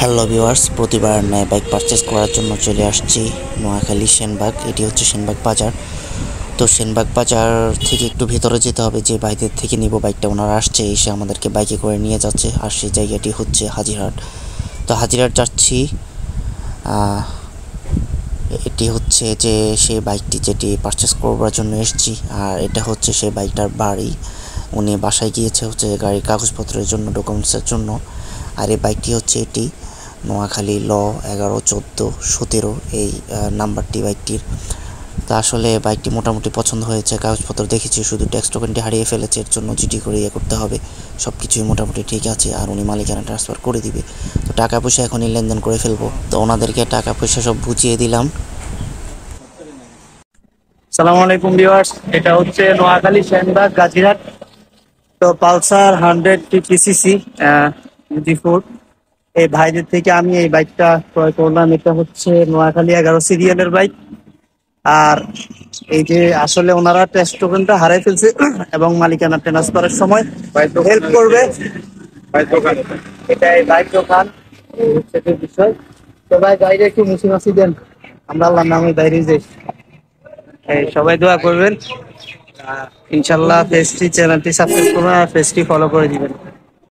Hello viewers, প্রতিবার ন্যায় bike purchase করার জন্য চলে আসছি নোয়াখালী সেনবাগ। এটি হচ্ছে সেনবাগ বাজার। তো সেনবাগ বাজার থেকে একটু ভেতরে যেতে হবে। যে বাইদের থেকে নিব বাইকটা, ওনারা আসছে, এসে আমাদেরকে বাইকে করে নিয়ে যাচ্ছে। আর সেই জায়গাটি হচ্ছে হাজিরহাট। তো হাজিরহাট যাচ্ছি। এটি হচ্ছে যে সেই বাইকটি যেটি পারচেস করবার জন্য এসেছি। আর এটা হচ্ছে সেই বাইকটার বাড়ি। উনি বাসায় গিয়েছে হচ্ছে গাড়ির কাগজপত্রের জন্য, ডকুমেন্টসের জন্য। আর এই বাইকটি হচ্ছে এটি নোয়াখালী ল 11, 14, 17 এই নাম্বারটি বাইকটির। তা আসলে বাইকটি মোটামুটি পছন্দ হয়েছে। কাগজপত্র দেখেছি, শুধু ট্যাক্স টোকেনটি হারিয়ে ফেলেছে, এর জন্য জিডি করে করতে হবে। সব কিছুই মোটামুটি ঠিক আছে। আর উনি মালিকানা ট্রান্সফার করে দিবে। তো টাকা পয়সা এখনই লেনদেন করে ফেলবো। তো ওনাদেরকে টাকা পয়সা সব বুঝিয়ে দিলাম। সালামু আলাইকুম ভিউয়ার্স, এটা হচ্ছে নোয়াখালী সেনবাগ গাজীরহাট। তো পালসার 150cc G4 এই ভাইদের থেকে আমি এই বাইকটা ক্রয় করলাম। এটা হচ্ছে নোয়াখালী 11 সিরিয়ালের বাইক। আর এই যে আসলে ওনারা টেস্ট টোকেনটা হারাই ফেলছে এবং মালিকানা ট্রান্সফারের সময় হেল্প করবে। এটা এই বাইক দোকান, এই হচ্ছে যে বিষয়। তো ভাই বাইরে একটু মুছি মাছি দেন, আমরা আল্লাহর নামে বাইরে যাই। সবাই দোয়া করবেন। ইনশাল্লাহ পেজটি চ্যানেলটি সাবস্ক্রাইব করবেন আর পেজটি ফলো করে দিবেন।